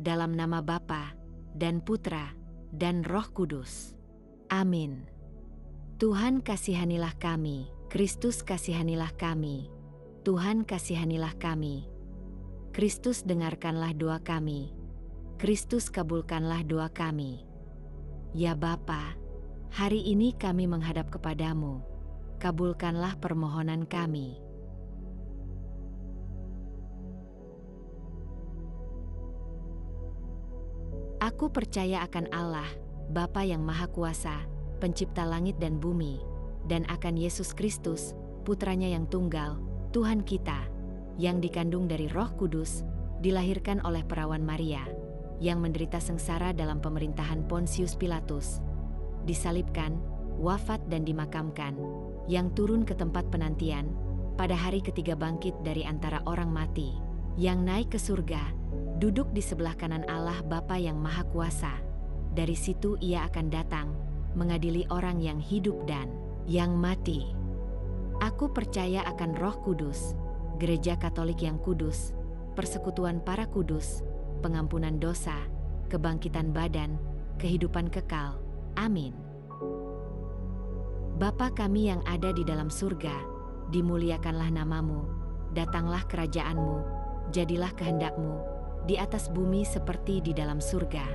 dalam nama Bapa dan Putra dan Roh Kudus. Amin. Tuhan kasihanilah kami, Kristus kasihanilah kami, Tuhan kasihanilah kami. Kristus dengarkanlah doa kami, Kristus kabulkanlah doa kami. Ya Bapa, hari ini kami menghadap kepadamu, kabulkanlah permohonan kami. Aku percaya akan Allah, Bapa yang Maha Kuasa, Pencipta langit dan bumi, dan akan Yesus Kristus, Putranya yang tunggal, Tuhan kita, yang dikandung dari Roh Kudus, dilahirkan oleh perawan Maria, yang menderita sengsara dalam pemerintahan Pontius Pilatus, disalibkan, wafat dan dimakamkan, yang turun ke tempat penantian, pada hari ketiga bangkit dari antara orang mati, yang naik ke surga, duduk di sebelah kanan Allah Bapa yang Maha Kuasa. Dari situ Ia akan datang, mengadili orang yang hidup dan yang mati. Aku percaya akan Roh Kudus, Gereja Katolik yang kudus, persekutuan para kudus, pengampunan dosa, kebangkitan badan, kehidupan kekal. Amin. Bapa kami yang ada di dalam surga, dimuliakanlah namamu, datanglah kerajaanmu, jadilah kehendakmu, di atas bumi seperti di dalam surga.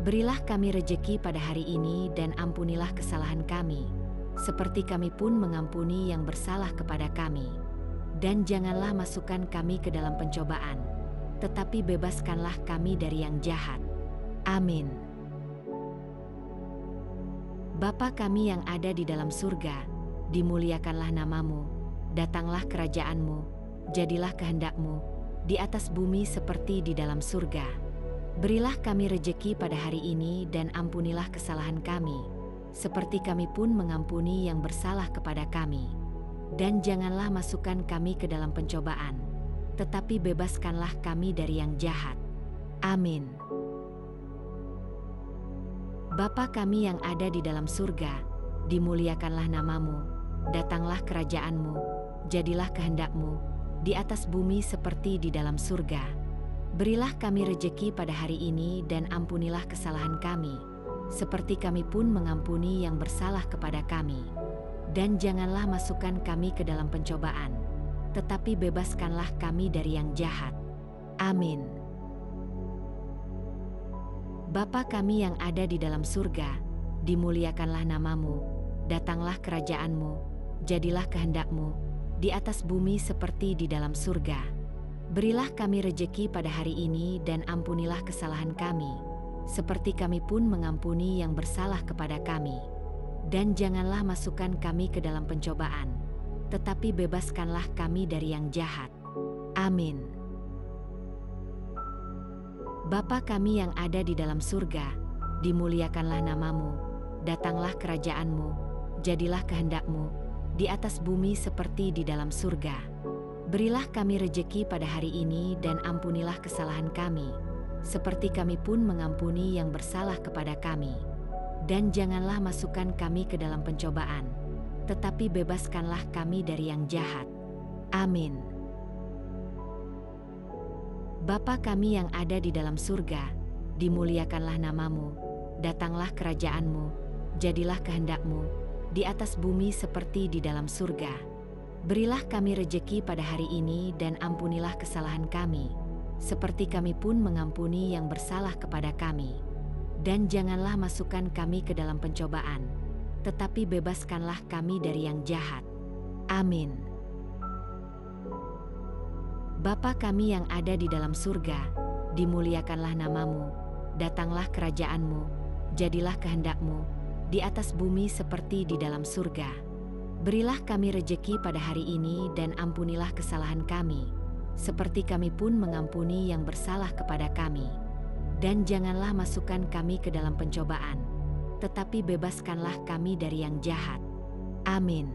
Berilah kami rejeki pada hari ini dan ampunilah kesalahan kami, seperti kami pun mengampuni yang bersalah kepada kami. Dan janganlah masukkan kami ke dalam pencobaan, tetapi bebaskanlah kami dari yang jahat. Amin. Bapa kami yang ada di dalam surga, dimuliakanlah namamu, datanglah kerajaanmu, jadilah kehendakmu, di atas bumi seperti di dalam surga. Berilah kami rejeki pada hari ini dan ampunilah kesalahan kami, seperti kami pun mengampuni yang bersalah kepada kami. Dan janganlah masukkan kami ke dalam pencobaan, tetapi bebaskanlah kami dari yang jahat. Amin. Bapa kami yang ada di dalam surga, dimuliakanlah namamu, datanglah kerajaanmu, jadilah kehendakmu, di atas bumi seperti di dalam surga. Berilah kami rejeki pada hari ini dan ampunilah kesalahan kami, seperti kami pun mengampuni yang bersalah kepada kami. Dan janganlah masukkan kami ke dalam pencobaan, tetapi bebaskanlah kami dari yang jahat. Amin. Bapa kami yang ada di dalam surga, dimuliakanlah namamu, datanglah kerajaanmu, jadilah kehendakmu, di atas bumi seperti di dalam surga. Berilah kami rejeki pada hari ini dan ampunilah kesalahan kami, seperti kami pun mengampuni yang bersalah kepada kami. Dan janganlah masukkan kami ke dalam pencobaan, tetapi bebaskanlah kami dari yang jahat. Amin. Bapa kami yang ada di dalam surga, dimuliakanlah namamu, datanglah kerajaanmu, jadilah kehendakmu, di atas bumi seperti di dalam surga. Berilah kami rejeki pada hari ini dan ampunilah kesalahan kami, seperti kami pun mengampuni yang bersalah kepada kami. Dan janganlah masukkan kami ke dalam pencobaan, tetapi bebaskanlah kami dari yang jahat. Amin. Bapa kami yang ada di dalam surga, dimuliakanlah namamu, datanglah kerajaanmu, jadilah kehendakmu, di atas bumi seperti di dalam surga. Berilah kami rejeki pada hari ini dan ampunilah kesalahan kami, seperti kami pun mengampuni yang bersalah kepada kami. Dan janganlah masukkan kami ke dalam pencobaan, tetapi bebaskanlah kami dari yang jahat. Amin. Bapa kami yang ada di dalam surga, dimuliakanlah namamu, datanglah kerajaanmu, jadilah kehendakmu, di atas bumi seperti di dalam surga. Berilah kami rejeki pada hari ini dan ampunilah kesalahan kami, seperti kami pun mengampuni yang bersalah kepada kami. Dan janganlah masukkan kami ke dalam pencobaan, tetapi bebaskanlah kami dari yang jahat. Amin.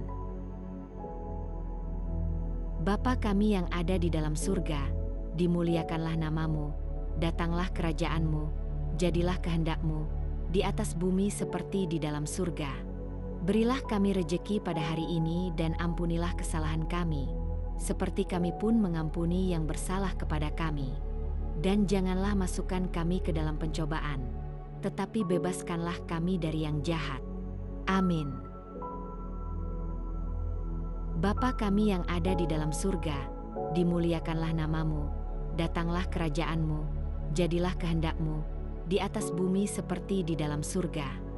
Bapa kami yang ada di dalam surga, dimuliakanlah namamu, datanglah kerajaanmu, jadilah kehendakmu, di atas bumi seperti di dalam surga. Berilah kami rejeki pada hari ini dan ampunilah kesalahan kami, seperti kami pun mengampuni yang bersalah kepada kami. Dan janganlah masukkan kami ke dalam pencobaan, tetapi bebaskanlah kami dari yang jahat. Amin. Bapa kami yang ada di dalam surga, dimuliakanlah namamu, datanglah kerajaan-Mu, jadilah kehendak-Mu, di atas bumi seperti di dalam surga.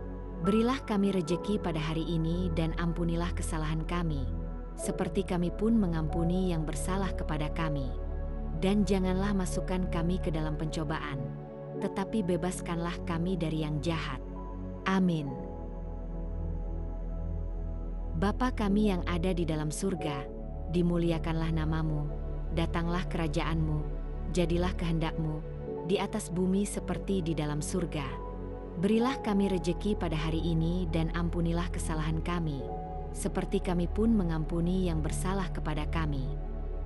Berilah kami rejeki pada hari ini dan ampunilah kesalahan kami, seperti kami pun mengampuni yang bersalah kepada kami. Dan janganlah masukkan kami ke dalam pencobaan, tetapi bebaskanlah kami dari yang jahat. Amin. Bapa kami yang ada di dalam surga, dimuliakanlah namamu, datanglah kerajaan-Mu, jadilah kehendak-Mu, di atas bumi seperti di dalam surga. Berilah kami rejeki pada hari ini dan ampunilah kesalahan kami, seperti kami pun mengampuni yang bersalah kepada kami.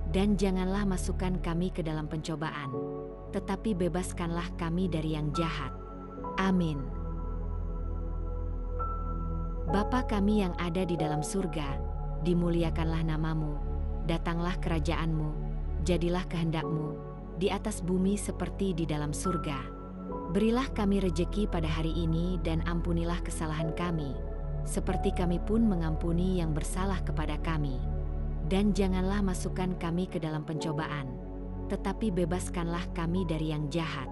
Dan janganlah masukkan kami ke dalam pencobaan, tetapi bebaskanlah kami dari yang jahat. Amin. Bapa kami yang ada di dalam surga, dimuliakanlah namamu, datanglah kerajaan-Mu, jadilah kehendak-Mu, di atas bumi seperti di dalam surga. Berilah kami rejeki pada hari ini dan ampunilah kesalahan kami, seperti kami pun mengampuni yang bersalah kepada kami. Dan janganlah masukkan kami ke dalam pencobaan, tetapi bebaskanlah kami dari yang jahat.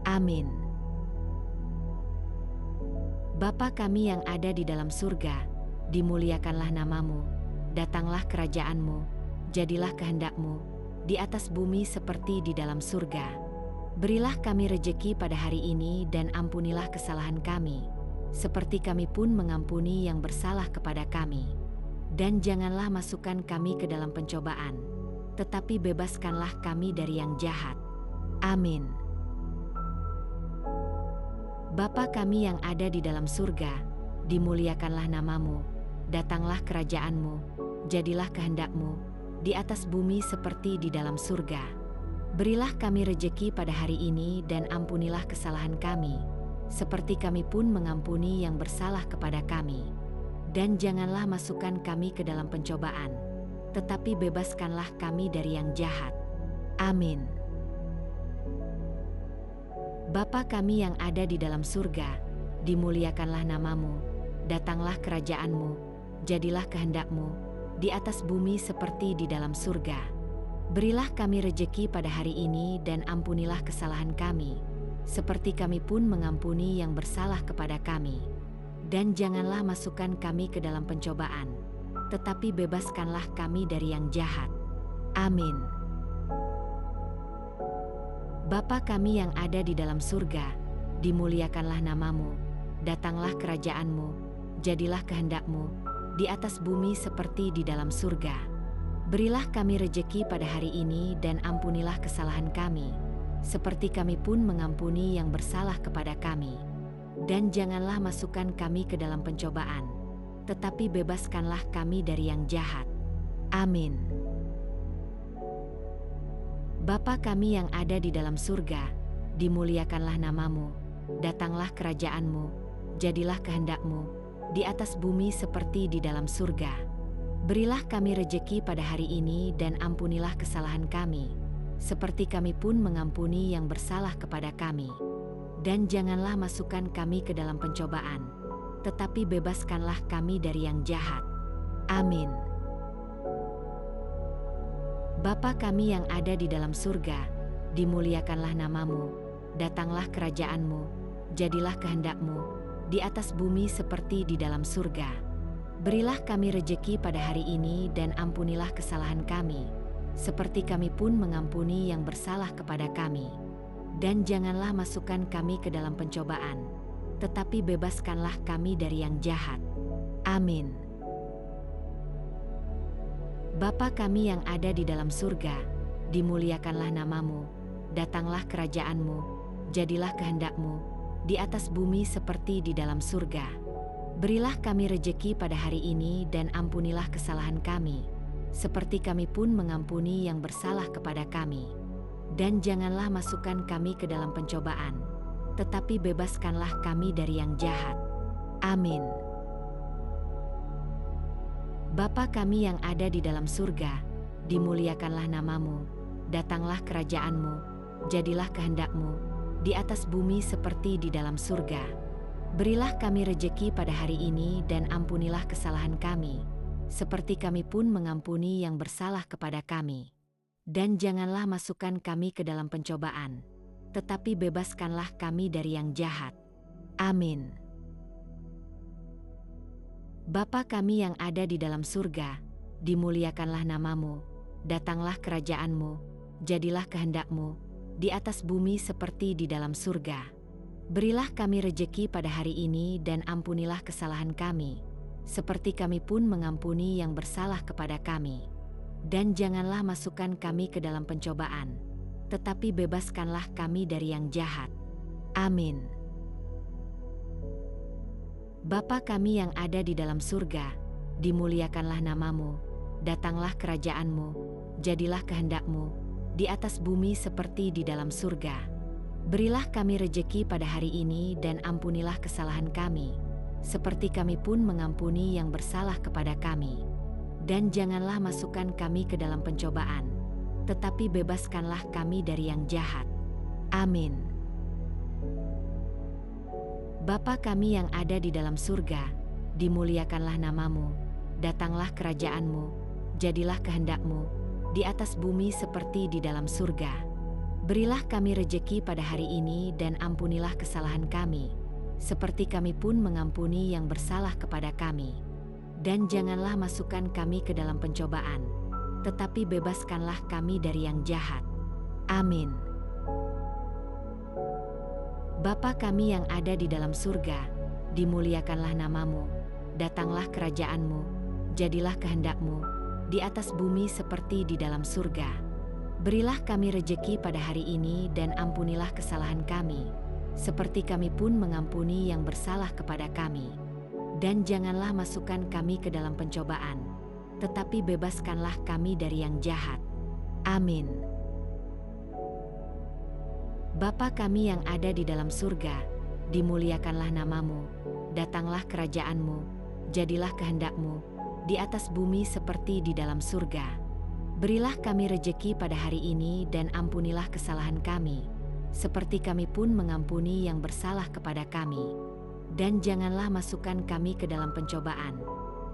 Amin. Bapa kami yang ada di dalam surga, dimuliakanlah namamu, datanglah kerajaan-Mu, jadilah kehendak-Mu, di atas bumi seperti di dalam surga. Berilah kami rejeki pada hari ini dan ampunilah kesalahan kami, seperti kami pun mengampuni yang bersalah kepada kami. Dan janganlah masukkan kami ke dalam pencobaan, tetapi bebaskanlah kami dari yang jahat. Amin. Bapa kami yang ada di dalam surga, dimuliakanlah namamu, datanglah kerajaan-Mu, jadilah kehendak-Mu, di atas bumi seperti di dalam surga. Berilah kami rejeki pada hari ini dan ampunilah kesalahan kami, seperti kami pun mengampuni yang bersalah kepada kami. Dan janganlah masukkan kami ke dalam pencobaan, tetapi bebaskanlah kami dari yang jahat. Amin. Bapa kami yang ada di dalam surga, dimuliakanlah namamu, datanglah kerajaan-Mu, jadilah kehendak-Mu, di atas bumi seperti di dalam surga. Berilah kami rejeki pada hari ini dan ampunilah kesalahan kami, seperti kami pun mengampuni yang bersalah kepada kami. Dan janganlah masukkan kami ke dalam pencobaan, tetapi bebaskanlah kami dari yang jahat. Amin. Bapa kami yang ada di dalam surga, dimuliakanlah namamu, datanglah kerajaan-Mu, jadilah kehendak-Mu, di atas bumi seperti di dalam surga. Berilah kami rejeki pada hari ini dan ampunilah kesalahan kami, seperti kami pun mengampuni yang bersalah kepada kami. Dan janganlah masukkan kami ke dalam pencobaan, tetapi bebaskanlah kami dari yang jahat. Amin. Bapa kami yang ada di dalam surga, dimuliakanlah namamu, datanglah kerajaan-Mu, jadilah kehendak-Mu, di atas bumi seperti di dalam surga. Berilah kami rejeki pada hari ini dan ampunilah kesalahan kami, seperti kami pun mengampuni yang bersalah kepada kami. Dan janganlah masukkan kami ke dalam pencobaan, tetapi bebaskanlah kami dari yang jahat. Amin. Bapa kami yang ada di dalam surga, dimuliakanlah namamu, datanglah kerajaan-Mu, jadilah kehendak-Mu, di atas bumi seperti di dalam surga. Berilah kami rejeki pada hari ini dan ampunilah kesalahan kami, seperti kami pun mengampuni yang bersalah kepada kami. Dan janganlah masukkan kami ke dalam pencobaan, tetapi bebaskanlah kami dari yang jahat. Amin. Bapa kami yang ada di dalam surga, dimuliakanlah namamu, datanglah kerajaan-Mu, jadilah kehendak-Mu, di atas bumi seperti di dalam surga. Berilah kami rejeki pada hari ini dan ampunilah kesalahan kami, seperti kami pun mengampuni yang bersalah kepada kami. Dan janganlah masukkan kami ke dalam pencobaan, tetapi bebaskanlah kami dari yang jahat. Amin. Bapa kami yang ada di dalam surga, dimuliakanlah namamu, datanglah kerajaan-Mu, jadilah kehendak-Mu, di atas bumi seperti di dalam surga. Berilah kami rejeki pada hari ini dan ampunilah kesalahan kami, seperti kami pun mengampuni yang bersalah kepada kami. Dan janganlah masukkan kami ke dalam pencobaan, tetapi bebaskanlah kami dari yang jahat. Amin. Bapa kami yang ada di dalam surga, dimuliakanlah nama-Mu, datanglah kerajaan-Mu, jadilah kehendak-Mu, di atas bumi seperti di dalam surga. Berilah kami rejeki pada hari ini dan ampunilah kesalahan kami, seperti kami pun mengampuni yang bersalah kepada kami. Dan janganlah masukkan kami ke dalam pencobaan, tetapi bebaskanlah kami dari yang jahat. Amin. Bapa kami yang ada di dalam surga, dimuliakanlah nama-Mu, datanglah kerajaan-Mu, jadilah kehendak-Mu, di atas bumi seperti di dalam surga. Berilah kami rejeki pada hari ini dan ampunilah kesalahan kami, seperti kami pun mengampuni yang bersalah kepada kami. Dan janganlah masukkan kami ke dalam pencobaan, tetapi bebaskanlah kami dari yang jahat. Amin. Bapa kami yang ada di dalam surga, dimuliakanlah nama-Mu, datanglah kerajaan-Mu, jadilah kehendak-Mu, di atas bumi seperti di dalam surga. Berilah kami rejeki pada hari ini dan ampunilah kesalahan kami, seperti kami pun mengampuni yang bersalah kepada kami. Dan janganlah masukkan kami ke dalam pencobaan, tetapi bebaskanlah kami dari yang jahat. Amin. Bapa kami yang ada di dalam surga, dimuliakanlah nama-Mu, datanglah kerajaan-Mu, jadilah kehendak-Mu, di atas bumi seperti di dalam surga. Berilah kami rejeki pada hari ini dan ampunilah kesalahan kami, seperti kami pun mengampuni yang bersalah kepada kami. Dan janganlah masukkan kami ke dalam pencobaan, tetapi bebaskanlah kami dari yang jahat. Amin. Bapa kami yang ada di dalam surga, dimuliakanlah nama-Mu, datanglah kerajaan-Mu, jadilah kehendak-Mu, di atas bumi seperti di dalam surga. Berilah kami rejeki pada hari ini dan ampunilah kesalahan kami, seperti kami pun mengampuni yang bersalah kepada kami. Dan janganlah masukkan kami ke dalam pencobaan,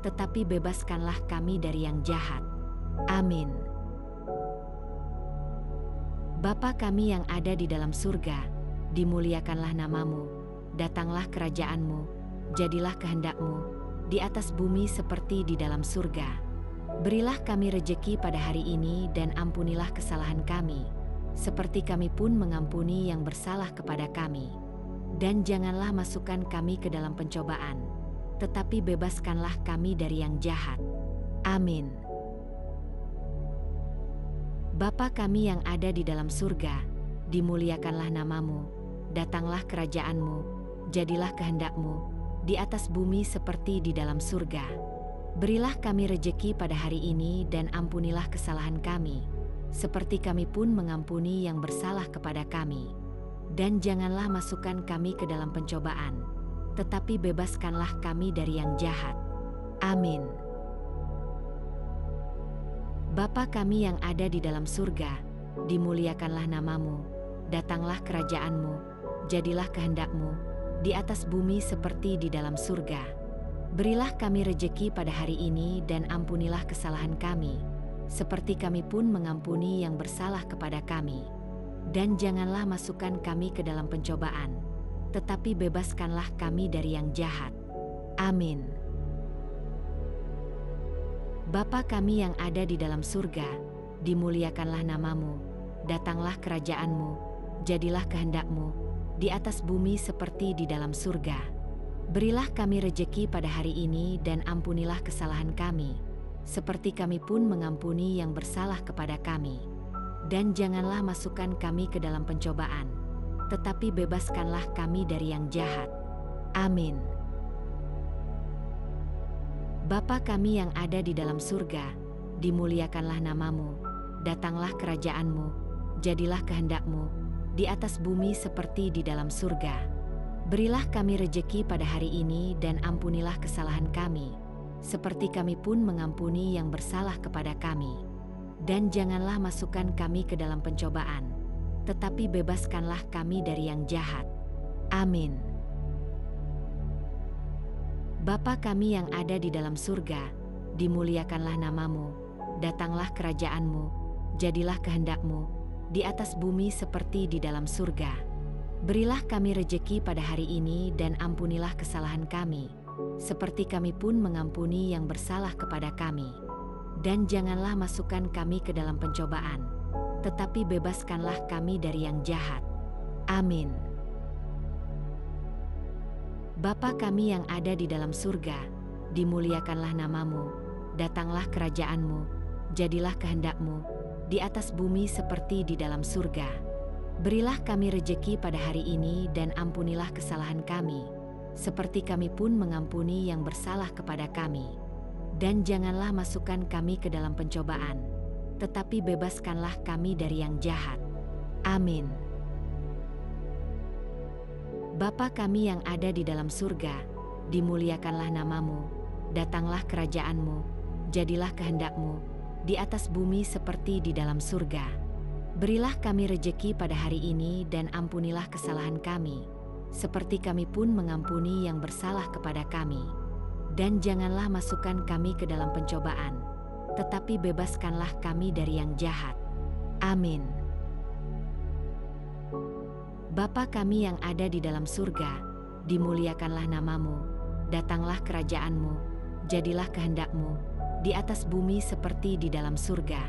tetapi bebaskanlah kami dari yang jahat. Amin. Bapa kami yang ada di dalam surga, dimuliakanlah nama-Mu, datanglah kerajaan-Mu, jadilah kehendak-Mu, di atas bumi seperti di dalam surga. Berilah kami rejeki pada hari ini dan ampunilah kesalahan kami, seperti kami pun mengampuni yang bersalah kepada kami. Dan janganlah masukkan kami ke dalam pencobaan, tetapi bebaskanlah kami dari yang jahat. Amin. Bapa kami yang ada di dalam surga, dimuliakanlah nama-Mu, datanglah kerajaan-Mu, jadilah kehendak-Mu, di atas bumi seperti di dalam surga. Berilah kami rejeki pada hari ini dan ampunilah kesalahan kami, seperti kami pun mengampuni yang bersalah kepada kami. Dan janganlah masukkan kami ke dalam pencobaan, tetapi bebaskanlah kami dari yang jahat. Amin. Bapa kami yang ada di dalam surga, dimuliakanlah nama-Mu, datanglah kerajaan-Mu, jadilah kehendak-Mu, di atas bumi seperti di dalam surga. Berilah kami rejeki pada hari ini dan ampunilah kesalahan kami, seperti kami pun mengampuni yang bersalah kepada kami. Dan janganlah masukkan kami ke dalam pencobaan, tetapi bebaskanlah kami dari yang jahat. Amin. Bapa kami yang ada di dalam surga, dimuliakanlah nama-Mu, datanglah kerajaan-Mu, jadilah kehendak-Mu, di atas bumi seperti di dalam surga. Berilah kami rejeki pada hari ini dan ampunilah kesalahan kami, seperti kami pun mengampuni yang bersalah kepada kami. Dan janganlah masukkan kami ke dalam pencobaan, tetapi bebaskanlah kami dari yang jahat. Amin. Bapa kami yang ada di dalam surga, dimuliakanlah nama-Mu, datanglah kerajaan-Mu, jadilah kehendak-Mu, di atas bumi seperti di dalam surga. Berilah kami rejeki pada hari ini dan ampunilah kesalahan kami, seperti kami pun mengampuni yang bersalah kepada kami. Dan janganlah masukkan kami ke dalam pencobaan, tetapi bebaskanlah kami dari yang jahat. Amin. Bapa kami yang ada di dalam surga, dimuliakanlah namamu, datanglah kerajaan-Mu, jadilah kehendak-Mu, di atas bumi seperti di dalam surga. Berilah kami rejeki pada hari ini dan ampunilah kesalahan kami, seperti kami pun mengampuni yang bersalah kepada kami. Dan janganlah masukkan kami ke dalam pencobaan, tetapi bebaskanlah kami dari yang jahat. Amin. Bapa kami yang ada di dalam surga, dimuliakanlah namamu, datanglah kerajaan-Mu, jadilah kehendak-Mu, di atas bumi seperti di dalam surga. Berilah kami rejeki pada hari ini dan ampunilah kesalahan kami, seperti kami pun mengampuni yang bersalah kepada kami. Dan janganlah masukkan kami ke dalam pencobaan, tetapi bebaskanlah kami dari yang jahat. Amin. Bapa kami yang ada di dalam surga, dimuliakanlah namamu, datanglah kerajaan-Mu, jadilah kehendak-Mu, di atas bumi seperti di dalam surga. Berilah kami rejeki pada hari ini dan ampunilah kesalahan kami, seperti kami pun mengampuni yang bersalah kepada kami. Dan janganlah masukkan kami ke dalam pencobaan, tetapi bebaskanlah kami dari yang jahat. Amin. Bapa kami yang ada di dalam surga, dimuliakanlah namamu, datanglah kerajaan-Mu, jadilah kehendak-Mu, di atas bumi seperti di dalam surga.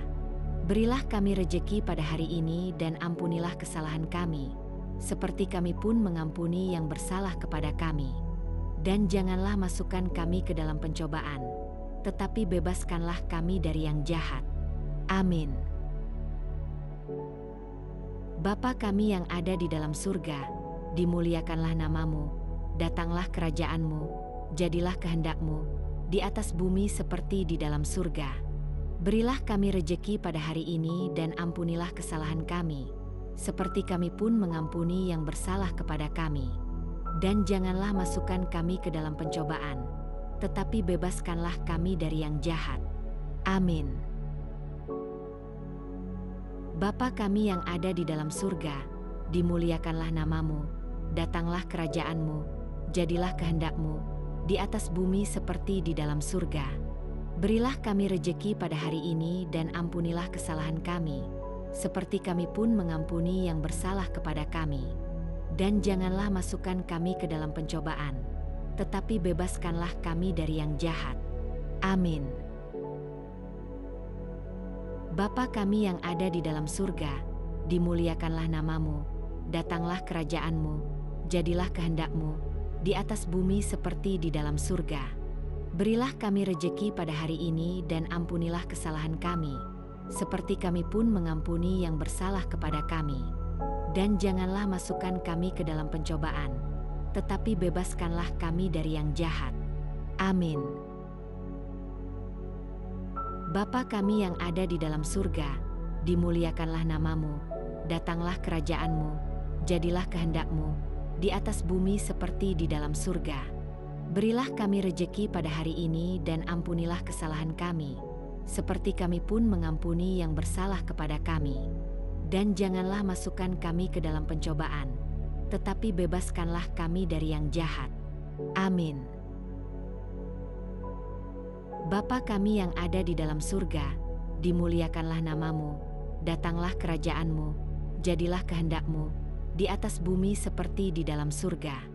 Berilah kami rejeki pada hari ini dan ampunilah kesalahan kami, seperti kami pun mengampuni yang bersalah kepada kami. Dan janganlah masukkan kami ke dalam pencobaan, tetapi bebaskanlah kami dari yang jahat. Amin. Bapa kami yang ada di dalam surga, dimuliakanlah namamu, datanglah kerajaan-Mu, jadilah kehendak-Mu, di atas bumi seperti di dalam surga. Berilah kami rejeki pada hari ini dan ampunilah kesalahan kami, seperti kami pun mengampuni yang bersalah kepada kami. Dan janganlah masukkan kami ke dalam pencobaan, tetapi bebaskanlah kami dari yang jahat. Amin. Bapa kami yang ada di dalam surga, dimuliakanlah namamu, datanglah kerajaan-Mu, jadilah kehendak-Mu, di atas bumi seperti di dalam surga. Berilah kami rejeki pada hari ini dan ampunilah kesalahan kami, seperti kami pun mengampuni yang bersalah kepada kami. Dan janganlah masukkan kami ke dalam pencobaan, tetapi bebaskanlah kami dari yang jahat. Amin. Bapa kami yang ada di dalam surga, dimuliakanlah namamu, datanglah kerajaan-Mu, jadilah kehendak-Mu, di atas bumi seperti di dalam surga. Berilah kami rejeki pada hari ini dan ampunilah kesalahan kami, seperti kami pun mengampuni yang bersalah kepada kami. Dan janganlah masukkan kami ke dalam pencobaan, tetapi bebaskanlah kami dari yang jahat. Amin. Bapa kami yang ada di dalam surga, dimuliakanlah namamu, datanglah kerajaan-Mu, jadilah kehendak-Mu, di atas bumi seperti di dalam surga. Berilah kami rejeki pada hari ini dan ampunilah kesalahan kami, seperti kami pun mengampuni yang bersalah kepada kami. Dan janganlah masukkan kami ke dalam pencobaan, tetapi bebaskanlah kami dari yang jahat. Amin. Bapa kami yang ada di dalam surga, dimuliakanlah namamu, datanglah kerajaan-Mu, jadilah kehendak-Mu, di atas bumi seperti di dalam surga.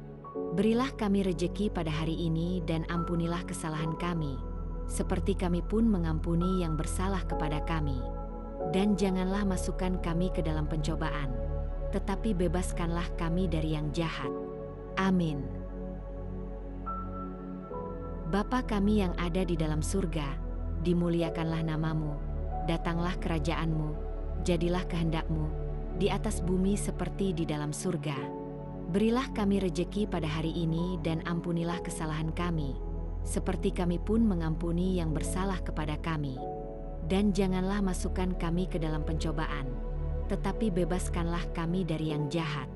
Berilah kami rejeki pada hari ini dan ampunilah kesalahan kami, seperti kami pun mengampuni yang bersalah kepada kami. Dan janganlah masukkan kami ke dalam pencobaan, tetapi bebaskanlah kami dari yang jahat. Amin. Bapa kami yang ada di dalam surga, dimuliakanlah namamu, datanglah kerajaan-Mu, jadilah kehendak-Mu, di atas bumi seperti di dalam surga. Berilah kami rejeki pada hari ini dan ampunilah kesalahan kami, seperti kami pun mengampuni yang bersalah kepada kami. Dan janganlah masukkan kami ke dalam pencobaan, tetapi bebaskanlah kami dari yang jahat.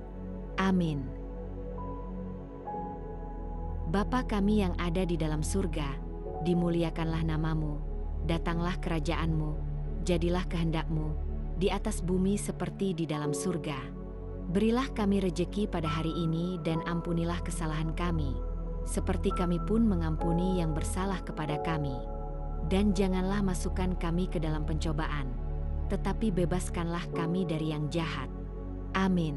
Amin. Bapa kami yang ada di dalam surga, dimuliakanlah namamu, datanglah kerajaan-Mu, jadilah kehendak-Mu, di atas bumi seperti di dalam surga. Berilah kami rejeki pada hari ini dan ampunilah kesalahan kami, seperti kami pun mengampuni yang bersalah kepada kami. Dan janganlah masukkan kami ke dalam pencobaan, tetapi bebaskanlah kami dari yang jahat. Amin.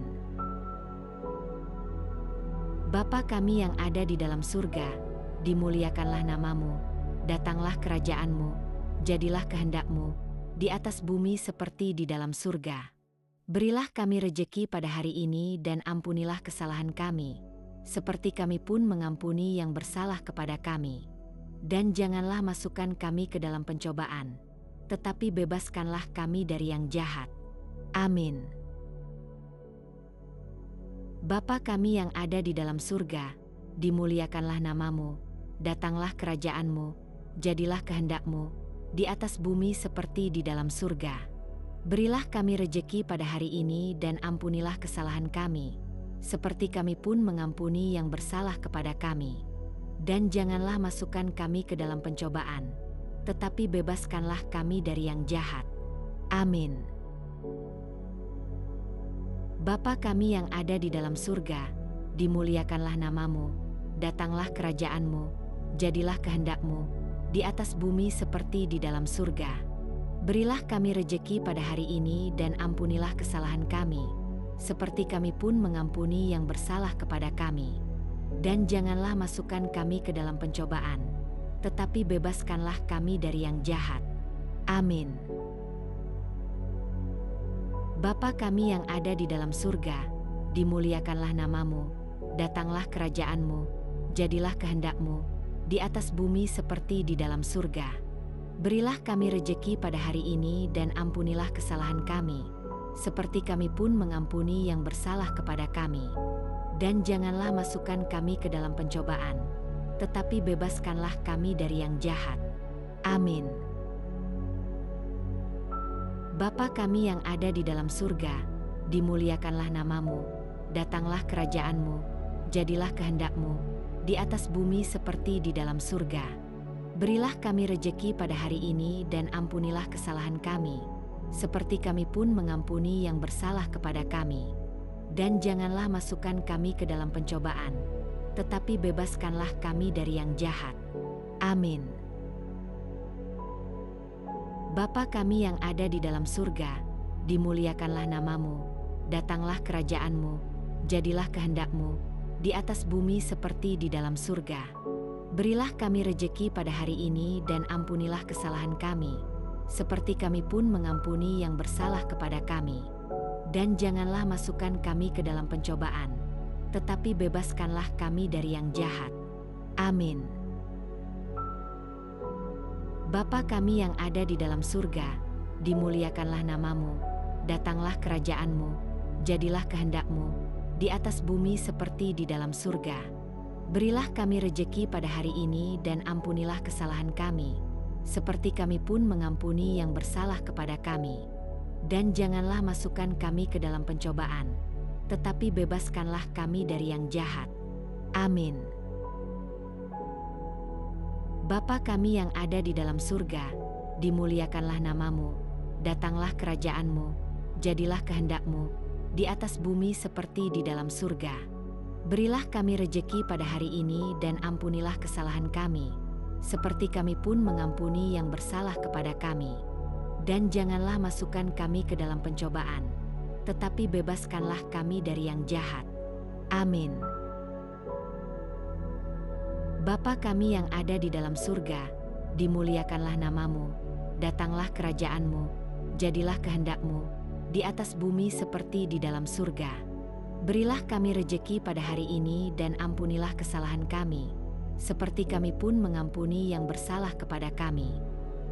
Bapa kami yang ada di dalam surga, dimuliakanlah namamu, datanglah kerajaanmu, jadilah kehendak-Mu, di atas bumi seperti di dalam surga. Berilah kami rejeki pada hari ini dan ampunilah kesalahan kami, seperti kami pun mengampuni yang bersalah kepada kami. Dan janganlah masukkan kami ke dalam pencobaan, tetapi bebaskanlah kami dari yang jahat. Amin. Bapa kami yang ada di dalam surga, dimuliakanlah namamu, datanglah kerajaanmu, jadilah kehendak-Mu, di atas bumi seperti di dalam surga. Berilah kami rejeki pada hari ini dan ampunilah kesalahan kami, seperti kami pun mengampuni yang bersalah kepada kami. Dan janganlah masukkan kami ke dalam pencobaan, tetapi bebaskanlah kami dari yang jahat. Amin. Bapa kami yang ada di dalam surga, dimuliakanlah namamu, datanglah kerajaanmu, jadilah kehendak-Mu, di atas bumi seperti di dalam surga. Berilah kami rejeki pada hari ini dan ampunilah kesalahan kami, seperti kami pun mengampuni yang bersalah kepada kami. Dan janganlah masukkan kami ke dalam pencobaan, tetapi bebaskanlah kami dari yang jahat. Amin. Bapa kami yang ada di dalam surga, dimuliakanlah namamu, datanglah kerajaanmu, jadilah kehendak-Mu, di atas bumi seperti di dalam surga. Berilah kami rejeki pada hari ini dan ampunilah kesalahan kami, seperti kami pun mengampuni yang bersalah kepada kami. Dan janganlah masukkan kami ke dalam pencobaan, tetapi bebaskanlah kami dari yang jahat. Amin. Bapa kami yang ada di dalam surga, dimuliakanlah namamu, datanglah kerajaanmu, jadilah kehendak-Mu, di atas bumi seperti di dalam surga. Berilah kami rejeki pada hari ini dan ampunilah kesalahan kami, seperti kami pun mengampuni yang bersalah kepada kami. Dan janganlah masukkan kami ke dalam pencobaan, tetapi bebaskanlah kami dari yang jahat. Amin. Bapa kami yang ada di dalam surga, dimuliakanlah namamu, datanglah kerajaanmu, jadilah kehendak-Mu, di atas bumi seperti di dalam surga. Berilah kami rejeki pada hari ini dan ampunilah kesalahan kami, seperti kami pun mengampuni yang bersalah kepada kami. Dan janganlah masukkan kami ke dalam pencobaan, tetapi bebaskanlah kami dari yang jahat. Amin. Bapa kami yang ada di dalam surga, dimuliakanlah namamu, datanglah kerajaanmu, jadilah kehendak-Mu, di atas bumi seperti di dalam surga. Berilah kami rejeki pada hari ini dan ampunilah kesalahan kami, seperti kami pun mengampuni yang bersalah kepada kami. Dan janganlah masukkan kami ke dalam pencobaan, tetapi bebaskanlah kami dari yang jahat. Amin. Bapa kami yang ada di dalam surga, dimuliakanlah namamu, datanglah kerajaanmu, jadilah kehendak-Mu, di atas bumi seperti di dalam surga. Berilah kami rejeki pada hari ini dan ampunilah kesalahan kami, seperti kami pun mengampuni yang bersalah kepada kami. Dan janganlah masukkan kami ke dalam pencobaan, tetapi bebaskanlah kami dari yang jahat. Amin. Bapa kami yang ada di dalam surga, dimuliakanlah namamu, datanglah kerajaanmu, jadilah kehendak-Mu, di atas bumi seperti di dalam surga. Berilah kami rejeki pada hari ini dan ampunilah kesalahan kami, seperti kami pun mengampuni yang bersalah kepada kami.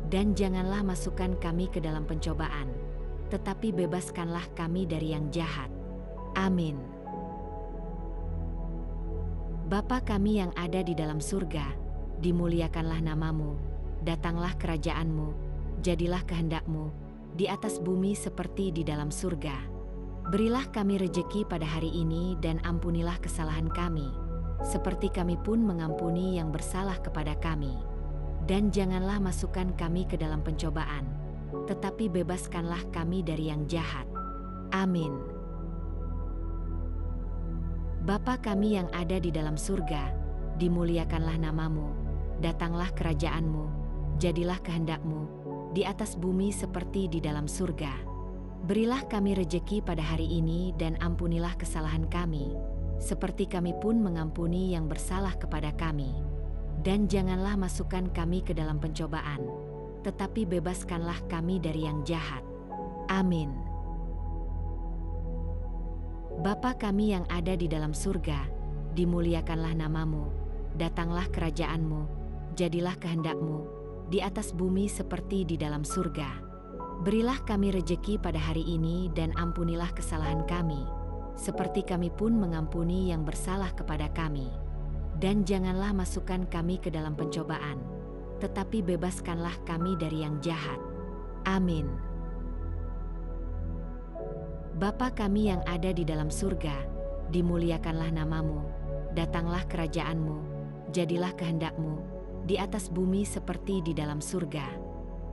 Dan janganlah masukkan kami ke dalam pencobaan, tetapi bebaskanlah kami dari yang jahat. Amin. Bapa kami yang ada di dalam surga, dimuliakanlah namamu, datanglah kerajaanmu, jadilah kehendak-Mu, di atas bumi seperti di dalam surga. Berilah kami rejeki pada hari ini dan ampunilah kesalahan kami, seperti kami pun mengampuni yang bersalah kepada kami. Dan janganlah masukkan kami ke dalam pencobaan, tetapi bebaskanlah kami dari yang jahat. Amin. Bapa kami yang ada di dalam surga, dimuliakanlah namamu, datanglah kerajaan-Mu, jadilah kehendak-Mu, di atas bumi seperti di dalam surga. Berilah kami rejeki pada hari ini dan ampunilah kesalahan kami, seperti kami pun mengampuni yang bersalah kepada kami. Dan janganlah masukkan kami ke dalam pencobaan, tetapi bebaskanlah kami dari yang jahat. Amin. Bapa kami yang ada di dalam surga, dimuliakanlah namamu, datanglah kerajaan-Mu, jadilah kehendak-Mu, di atas bumi seperti di dalam surga. Berilah kami rejeki pada hari ini dan ampunilah kesalahan kami, seperti kami pun mengampuni yang bersalah kepada kami. Dan janganlah masukkan kami ke dalam pencobaan, tetapi bebaskanlah kami dari yang jahat. Amin. Bapa kami yang ada di dalam surga, dimuliakanlah namamu, datanglah kerajaan-Mu, jadilah kehendak-Mu, di atas bumi seperti di dalam surga.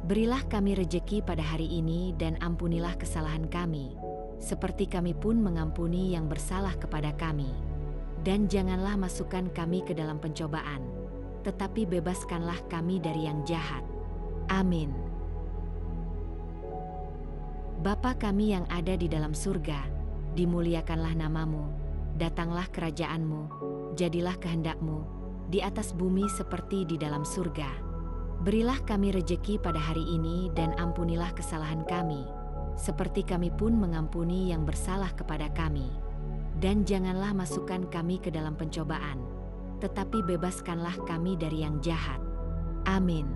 Berilah kami rejeki pada hari ini dan ampunilah kesalahan kami, seperti kami pun mengampuni yang bersalah kepada kami. Dan janganlah masukkan kami ke dalam pencobaan, tetapi bebaskanlah kami dari yang jahat. Amin. Bapa kami yang ada di dalam surga, dimuliakanlah namamu, datanglah kerajaan-Mu, jadilah kehendak-Mu, di atas bumi seperti di dalam surga. Berilah kami rejeki pada hari ini dan ampunilah kesalahan kami, seperti kami pun mengampuni yang bersalah kepada kami. Dan janganlah masukkan kami ke dalam pencobaan, tetapi bebaskanlah kami dari yang jahat. Amin.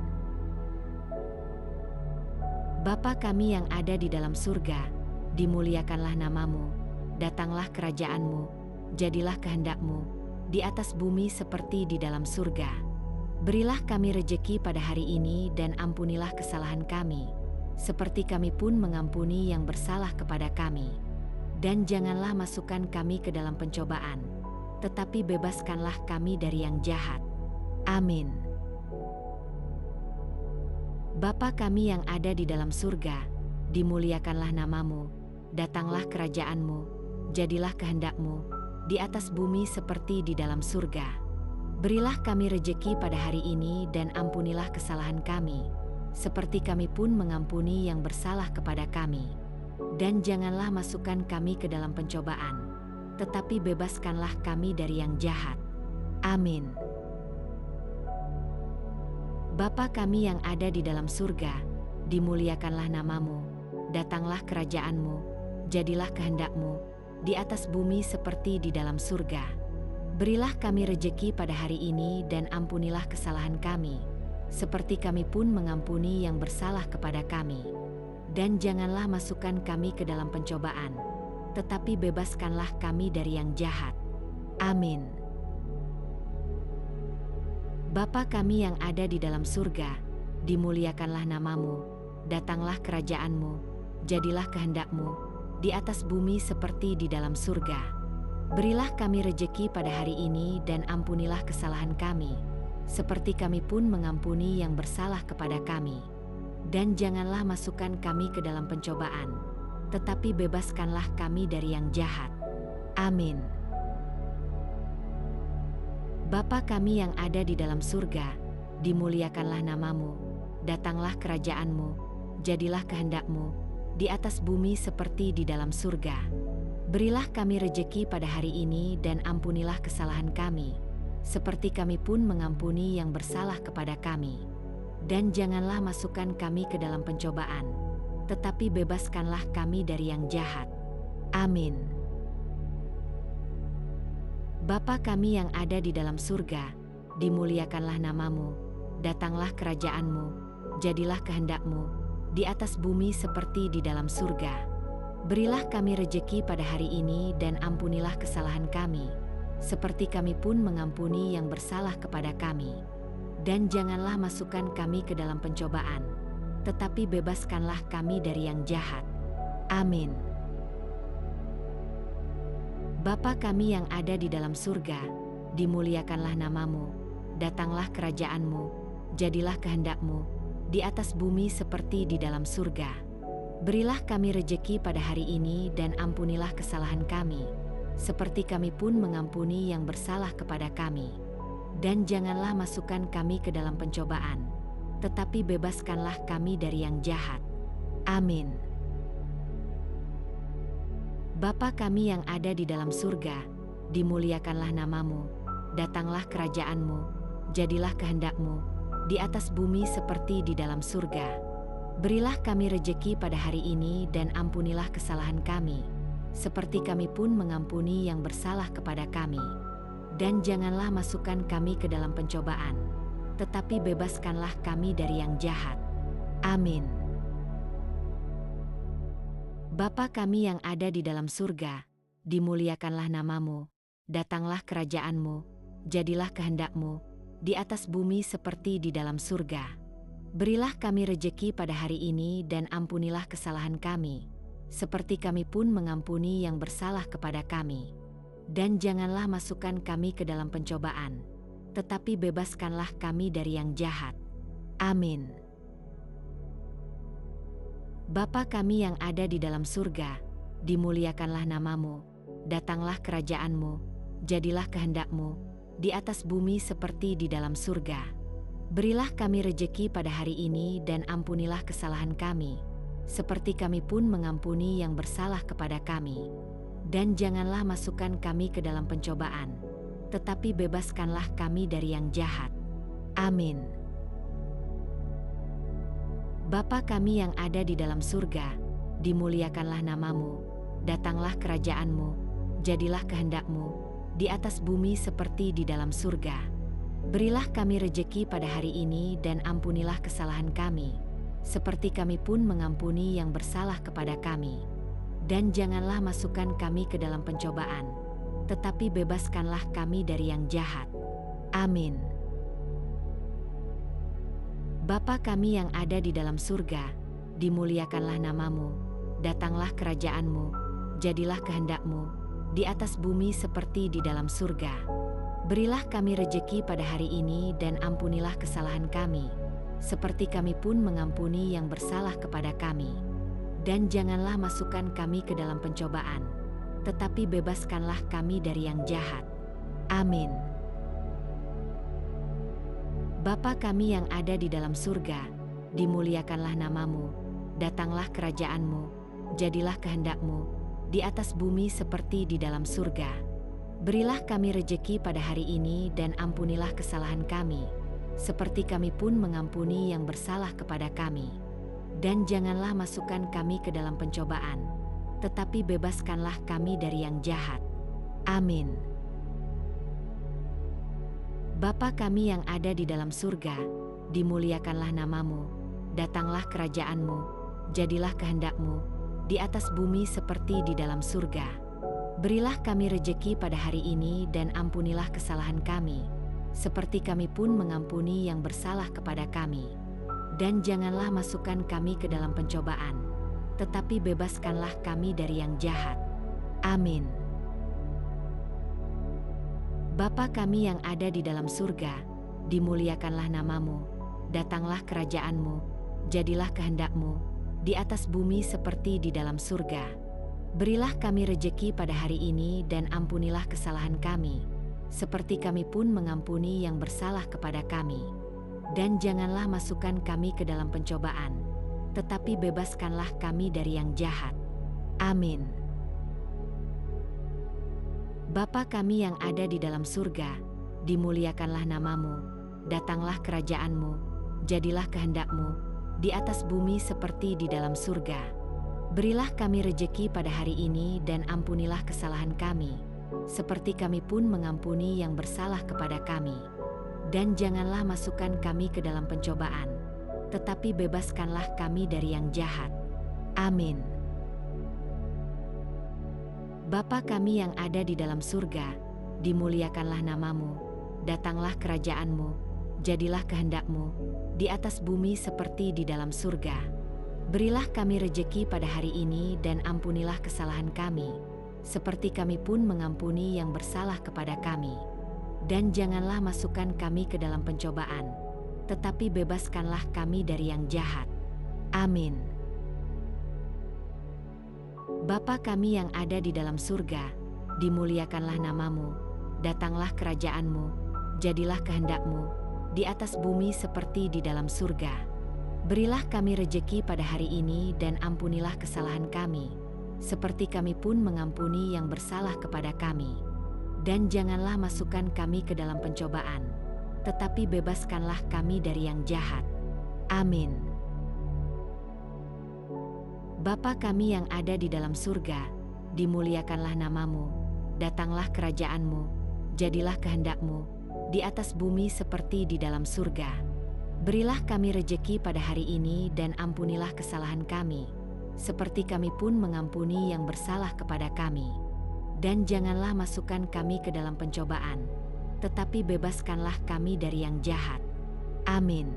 Bapa kami yang ada di dalam surga, dimuliakanlah namamu, datanglah kerajaan-Mu, jadilah kehendak-Mu, di atas bumi seperti di dalam surga. Berilah kami rejeki pada hari ini dan ampunilah kesalahan kami, seperti kami pun mengampuni yang bersalah kepada kami. Dan janganlah masukkan kami ke dalam pencobaan, tetapi bebaskanlah kami dari yang jahat. Amin. Bapa kami yang ada di dalam surga, dimuliakanlah namamu, datanglah kerajaan-Mu, jadilah kehendak-Mu, di atas bumi seperti di dalam surga. Berilah kami rejeki pada hari ini dan ampunilah kesalahan kami, seperti kami pun mengampuni yang bersalah kepada kami. Dan janganlah masukkan kami ke dalam pencobaan, tetapi bebaskanlah kami dari yang jahat. Amin. Bapa kami yang ada di dalam surga, dimuliakanlah namamu, datanglah kerajaan-Mu, jadilah kehendak-Mu, di atas bumi seperti di dalam surga. Berilah kami rejeki pada hari ini dan ampunilah kesalahan kami, seperti kami pun mengampuni yang bersalah kepada kami. Dan janganlah masukkan kami ke dalam pencobaan, tetapi bebaskanlah kami dari yang jahat. Amin. Bapa kami yang ada di dalam surga, dimuliakanlah namamu, datanglah kerajaan-Mu, jadilah kehendak-Mu, di atas bumi seperti di dalam surga. Berilah kami rejeki pada hari ini dan ampunilah kesalahan kami, seperti kami pun mengampuni yang bersalah kepada kami. Dan janganlah masukkan kami ke dalam pencobaan, tetapi bebaskanlah kami dari yang jahat. Amin. Bapa kami yang ada di dalam surga, dimuliakanlah namamu, datanglah kerajaan-Mu, jadilah kehendak-Mu, di atas bumi seperti di dalam surga. Berilah kami rejeki pada hari ini dan ampunilah kesalahan kami, seperti kami pun mengampuni yang bersalah kepada kami. Dan janganlah masukkan kami ke dalam pencobaan, tetapi bebaskanlah kami dari yang jahat. Amin. Bapa kami yang ada di dalam surga, dimuliakanlah namamu, datanglah kerajaan-Mu, jadilah kehendak-Mu, di atas bumi seperti di dalam surga. Berilah kami rejeki pada hari ini dan ampunilah kesalahan kami, seperti kami pun mengampuni yang bersalah kepada kami. Dan janganlah masukkan kami ke dalam pencobaan, tetapi bebaskanlah kami dari yang jahat. Amin. Bapa kami yang ada di dalam surga, dimuliakanlah namamu, datanglah kerajaan-Mu, jadilah kehendak-Mu, di atas bumi seperti di dalam surga. Berilah kami rejeki pada hari ini dan ampunilah kesalahan kami, seperti kami pun mengampuni yang bersalah kepada kami. Dan janganlah masukkan kami ke dalam pencobaan, tetapi bebaskanlah kami dari yang jahat. Amin. Bapa kami yang ada di dalam surga, dimuliakanlah namamu, datanglah kerajaanmu, jadilah kehendak-Mu, di atas bumi seperti di dalam surga. Berilah kami rejeki pada hari ini dan ampunilah kesalahan kami, seperti kami pun mengampuni yang bersalah kepada kami. Dan janganlah masukkan kami ke dalam pencobaan, tetapi bebaskanlah kami dari yang jahat. Amin. Bapa kami yang ada di dalam surga, dimuliakanlah namamu, datanglah kerajaanmu, jadilah kehendak-Mu, di atas bumi seperti di dalam surga. Berilah kami rejeki pada hari ini dan ampunilah kesalahan kami, seperti kami pun mengampuni yang bersalah kepada kami. Dan janganlah masukkan kami ke dalam pencobaan, tetapi bebaskanlah kami dari yang jahat. Amin. Bapa kami yang ada di dalam surga, dimuliakanlah namamu, datanglah kerajaanmu, jadilah kehendak-Mu, di atas bumi seperti di dalam surga. Berilah kami rejeki pada hari ini dan ampunilah kesalahan kami, seperti kami pun mengampuni yang bersalah kepada kami. Dan janganlah masukkan kami ke dalam pencobaan, tetapi bebaskanlah kami dari yang jahat. Amin. Bapa kami yang ada di dalam surga, dimuliakanlah namamu, datanglah kerajaanmu, jadilah kehendak-Mu, di atas bumi seperti di dalam surga. Berilah kami rejeki pada hari ini dan ampunilah kesalahan kami, seperti kami pun mengampuni yang bersalah kepada kami. Dan janganlah masukkan kami ke dalam pencobaan, tetapi bebaskanlah kami dari yang jahat. Amin. Bapa kami yang ada di dalam surga, dimuliakanlah namamu, datanglah kerajaanmu, jadilah kehendak-Mu, di atas bumi seperti di dalam surga. Berilah kami rejeki pada hari ini dan ampunilah kesalahan kami, seperti kami pun mengampuni yang bersalah kepada kami. Dan janganlah masukkan kami ke dalam pencobaan, tetapi bebaskanlah kami dari yang jahat. Amin. Bapa kami yang ada di dalam surga, dimuliakanlah namamu, datanglah kerajaanmu, jadilah kehendak-Mu, di atas bumi seperti di dalam surga. Berilah kami rejeki pada hari ini dan ampunilah kesalahan kami, seperti kami pun mengampuni yang bersalah kepada kami. Dan janganlah masukkan kami ke dalam pencobaan, tetapi bebaskanlah kami dari yang jahat. Amin. Bapa kami yang ada di dalam surga, dimuliakanlah namamu, datanglah kerajaanmu, jadilah kehendak-Mu, di atas bumi seperti di dalam surga. Berilah kami rejeki pada hari ini dan ampunilah kesalahan kami, seperti kami pun mengampuni yang bersalah kepada kami. Dan janganlah masukkan kami ke dalam pencobaan, tetapi bebaskanlah kami dari yang jahat. Amin. Bapa kami yang ada di dalam surga, dimuliakanlah namamu, datanglah kerajaanmu, jadilah kehendak-Mu, di atas bumi seperti di dalam surga. Berilah kami rejeki pada hari ini dan ampunilah kesalahan kami, seperti kami pun mengampuni yang bersalah kepada kami. Dan janganlah masukkan kami ke dalam pencobaan, tetapi bebaskanlah kami dari yang jahat. Amin. Bapa kami yang ada di dalam surga, dimuliakanlah namamu, datanglah kerajaanmu, jadilah kehendak-Mu, di atas bumi seperti di dalam surga. Berilah kami rejeki pada hari ini dan ampunilah kesalahan kami, seperti kami pun mengampuni yang bersalah kepada kami. Dan janganlah masukkan kami ke dalam pencobaan, tetapi bebaskanlah kami dari yang jahat. Amin. Bapa kami yang ada di dalam surga, dimuliakanlah namamu, datanglah kerajaanmu, jadilah kehendak-Mu, di atas bumi seperti di dalam surga. Berilah kami rejeki pada hari ini dan ampunilah kesalahan kami, seperti kami pun mengampuni yang bersalah kepada kami. Dan janganlah masukkan kami ke dalam pencobaan, tetapi bebaskanlah kami dari yang jahat. Amin. Bapa kami yang ada di dalam surga, dimuliakanlah namamu, datanglah kerajaan-Mu, jadilah kehendak-Mu, di atas bumi seperti di dalam surga. Berilah kami rejeki pada hari ini dan ampunilah kesalahan kami, seperti kami pun mengampuni yang bersalah kepada kami. Dan janganlah masukkan kami ke dalam pencobaan, tetapi bebaskanlah kami dari yang jahat. Amin. Bapa kami yang ada di dalam surga, dimuliakanlah namamu, datanglah kerajaan-Mu, jadilah kehendak-Mu, di atas bumi seperti di dalam surga. Berilah kami rejeki pada hari ini dan ampunilah kesalahan kami, seperti kami pun mengampuni yang bersalah kepada kami. Dan janganlah masukkan kami ke dalam pencobaan, tetapi bebaskanlah kami dari yang jahat. Amin.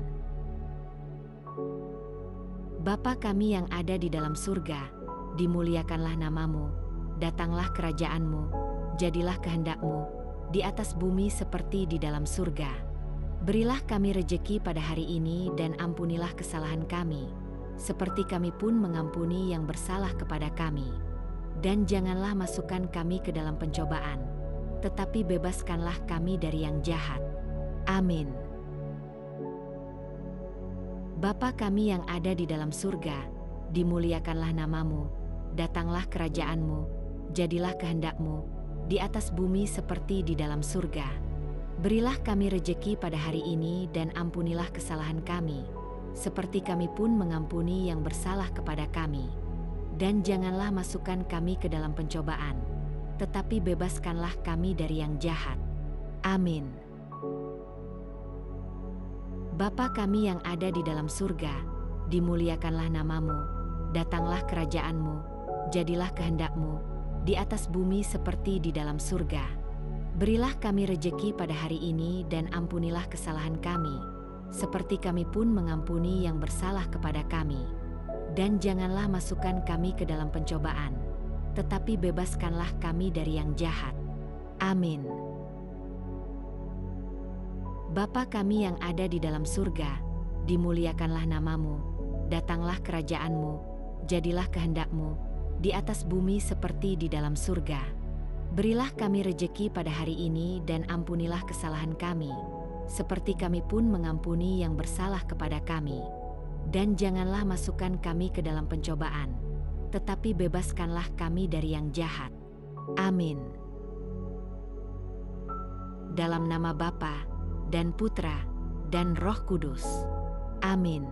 Bapa kami yang ada di dalam surga, dimuliakanlah namamu, datanglah kerajaan-Mu, jadilah kehendak-Mu, di atas bumi seperti di dalam surga. Berilah kami rejeki pada hari ini dan ampunilah kesalahan kami, seperti kami pun mengampuni yang bersalah kepada kami. Dan janganlah masukkan kami ke dalam pencobaan, tetapi bebaskanlah kami dari yang jahat. Amin. Bapa kami yang ada di dalam surga, dimuliakanlah namamu, datanglah kerajaan-Mu, jadilah kehendak-Mu, di atas bumi seperti di dalam surga. Berilah kami rejeki pada hari ini dan ampunilah kesalahan kami, seperti kami pun mengampuni yang bersalah kepada kami. Dan janganlah masukkan kami ke dalam pencobaan, tetapi bebaskanlah kami dari yang jahat. Amin. Bapa kami yang ada di dalam surga, dimuliakanlah namamu, datanglah kerajaan-Mu, jadilah kehendak-Mu, di atas bumi seperti di dalam surga. Berilah kami rejeki pada hari ini dan ampunilah kesalahan kami, seperti kami pun mengampuni yang bersalah kepada kami. Dan janganlah masukkan kami ke dalam pencobaan, tetapi bebaskanlah kami dari yang jahat. Amin. Bapa kami yang ada di dalam surga, dimuliakanlah namamu, datanglah kerajaan-Mu, jadilah kehendak-Mu, di atas bumi seperti di dalam surga. Berilah kami rejeki pada hari ini dan ampunilah kesalahan kami, seperti kami pun mengampuni yang bersalah kepada kami. Dan janganlah masukkan kami ke dalam pencobaan, tetapi bebaskanlah kami dari yang jahat. Amin. Dalam nama Bapa dan Putra dan Roh Kudus. Amin.